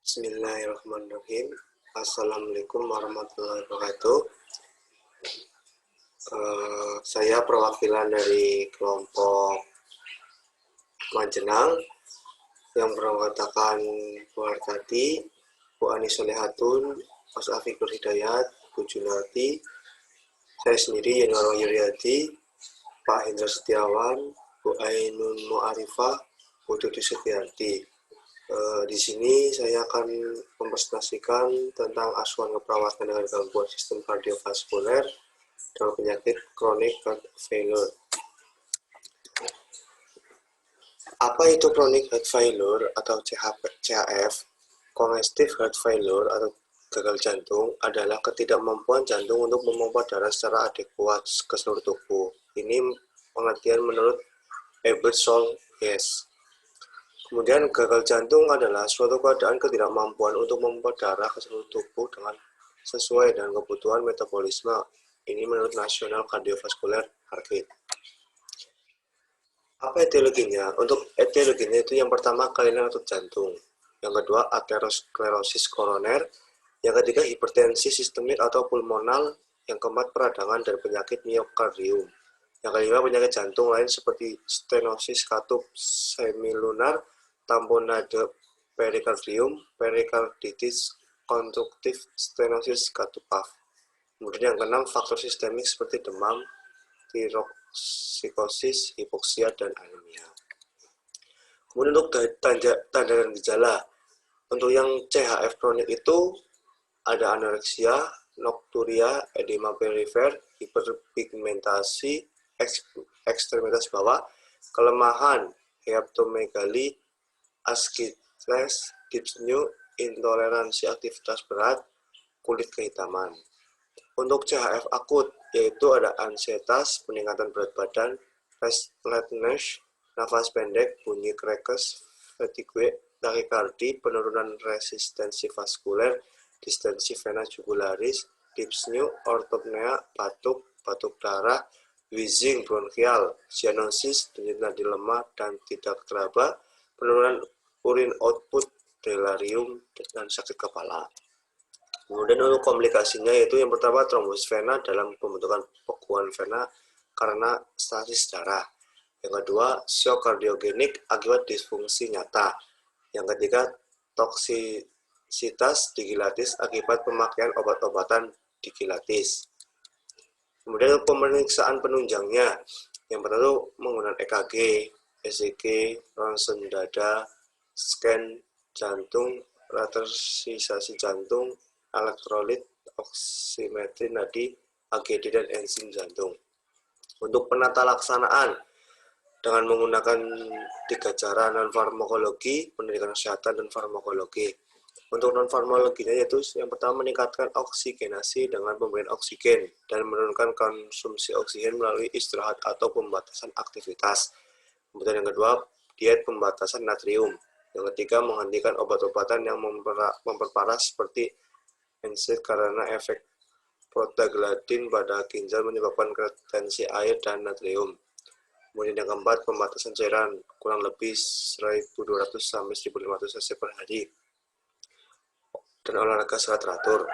Bismillahirrahmanirrahim. Assalamualaikum warahmatullahi wabarakatuh. Saya perwakilan dari kelompok Majenang yang beranggotakan Bu Hartati, Bu Ani Solehatun, Mas Afiqur Hidayat, Bu Junarti, saya sendiri Yanuar Yuryadi, Pak Hendra Setiawan, Bu Ainun Mu'arifah, Bu Tuti Setiarti. Di sini saya akan mempresentasikan tentang asuhan keperawatan dengan gangguan sistem kardiovaskuler dan penyakit chronic heart failure. Apa itu chronic heart failure atau CHF? Congestive heart failure atau gagal jantung adalah ketidakmampuan jantung untuk memompa darah secara adekuat ke seluruh tubuh. Ini pengertian menurut Ebersol-Hess. Kemudian gagal jantung adalah suatu keadaan ketidakmampuan untuk memompa darah ke seluruh tubuh dengan sesuai dengan kebutuhan metabolisme. Ini menurut National Cardiovascular Heart. Apa etiologinya? Untuk etiologinya itu yang pertama kelainan otot jantung, yang kedua aterosklerosis koroner, yang ketiga hipertensi sistemik atau pulmonal, yang keempat peradangan dan penyakit miokardium, yang kelima penyakit jantung lain seperti stenosis katup semilunar, tamponade perikardium, perikarditis konstruktif, stenosis katup PAF. Kemudian yang keenam faktor sistemik seperti demam, tiroksikosis, hipoksia, dan anemia. Kemudian untuk tanda dan gejala, untuk yang CHF kronik itu ada anoreksia, nokturia, edema perifer, hiperpigmentasi, ekstremitas bawah, kelemahan, hepatomegali, ascites, dyspnea, intoleransi aktivitas berat, kulit kehitaman. Untuk CHF akut, yaitu ada ansietas, peningkatan berat badan, restlessness, nafas pendek, bunyi krekes, fatigue, takikardi, penurunan resistensi vaskuler, distensi vena jugularis, dyspnea, ortopnea, batuk darah, wheezing bronchial, cyanosis, denyut nadi lemah dan tidak teraba, penurunan urin output, delirium, dan sakit kepala. Kemudian untuk komplikasinya yaitu yang pertama trombosis vena dalam pembentukan bekuan vena karena stasis darah. Yang kedua shock kardiogenik akibat disfungsi nyata. Yang ketiga toksisitas digilatis akibat pemakaian obat-obatan digilatis. Kemudian pemeriksaan penunjangnya, yang pertama menggunakan EKG, ECG, ronsen dada, scan jantung, laterisasi jantung, elektrolit, oksimetri nadi, AGD, dan enzim jantung. Untuk penata laksanaan dengan menggunakan 3 cara non-farmakologi, pendidikan kesehatan, dan farmakologi. Untuk non-farmakologinya yaitu yang pertama meningkatkan oksigenasi dengan pemberian oksigen dan menurunkan konsumsi oksigen melalui istirahat atau pembatasan aktivitas. Kemudian yang kedua, diet pembatasan natrium. Yang ketiga, menghentikan obat-obatan yang memperparah seperti NSAID karena efek prostaglandin pada ginjal menyebabkan retensi air dan natrium. Kemudian yang keempat, pembatasan cairan kurang lebih 1.200 sampai 1.500 cc per hari dan olahraga secara teratur.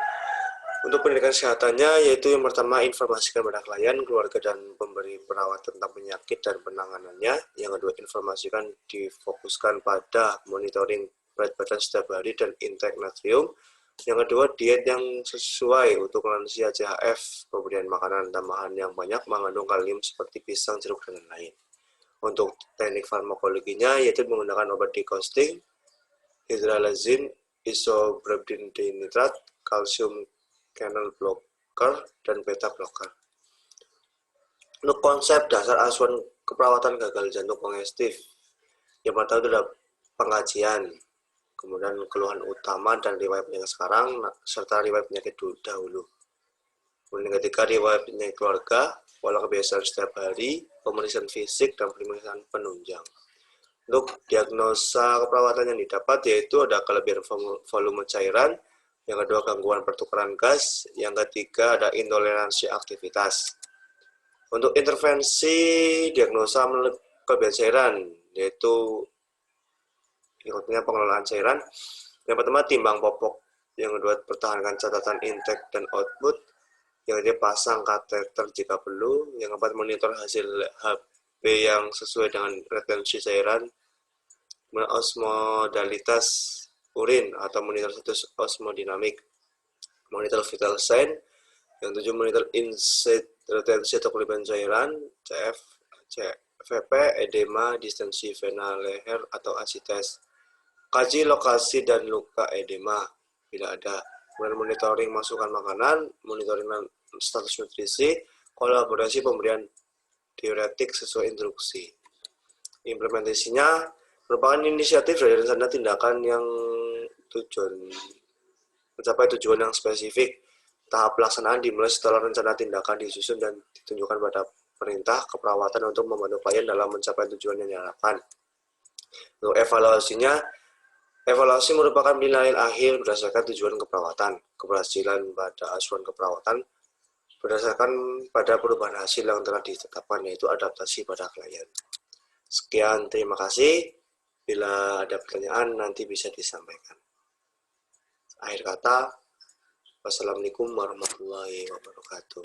Untuk pendidikan kesehatannya yaitu yang pertama informasikan pada klien, keluarga, dan pemberi perawat tentang penyakit dan penanganannya. Yang kedua, informasikan difokuskan pada monitoring berat badan setiap hari dan intake natrium. Yang kedua, diet yang sesuai untuk lansia CHF, pemberian makanan tambahan yang banyak mengandung kalium seperti pisang, jeruk, dan lain-lain. Untuk teknik farmakologinya yaitu menggunakan obat dikosting, hydralazine, isobrabdin dinitrat, kalsium channel blocker, dan beta blocker. Untuk konsep dasar asuhan keperawatan gagal jantung kongestif, yang pertama itu adalah pengkajian, kemudian keluhan utama dan riwayat penyakit sekarang, serta riwayat penyakit dahulu. Kemudian ketiga, riwayat penyakit keluarga, pola kebiasaan setiap hari, pemeriksaan fisik, dan pemeriksaan penunjang. Untuk diagnosa keperawatan yang didapat yaitu ada kelebihan volume cairan, yang kedua gangguan pertukaran gas, yang ketiga ada intoleransi aktivitas. Untuk intervensi diagnosa kelebihan cairan yaitu berikutnya pengelolaan cairan. Yang pertama timbang popok, yang kedua pertahankan catatan intake dan output, yang ketiga pasang kateter jika perlu, yang keempat monitor hasil HB yang sesuai dengan retensi cairan, osmodalitas urin atau monitor status osmodinamik, monitor vital sign, yang tujuh monitor inside retensi atau kelebihan cairan, CVP, edema, distensi vena leher atau ASI-tes. Kaji lokasi dan luka edema bila ada. Kemudian monitoring masukan makanan, monitoring status nutrisi, kolaborasi pemberian diuretik sesuai instruksi. Implementasinya merupakan inisiatif dari rencana tindakan yang mencapai tujuan yang spesifik. Tahap pelaksanaan dimulai setelah rencana tindakan disusun dan ditunjukkan pada perintah keperawatan untuk membantu klien dalam mencapai tujuan yang diharapkan. Untuk evaluasinya, evaluasi merupakan penilaian akhir berdasarkan tujuan keperawatan. Keberhasilan pada asuhan keperawatan berdasarkan pada perubahan hasil yang telah ditetapkan, yaitu adaptasi pada klien. Sekian, terima kasih. Bila ada pertanyaan nanti bisa disampaikan. Akhir kata, wassalamualaikum warahmatullahi wabarakatuh.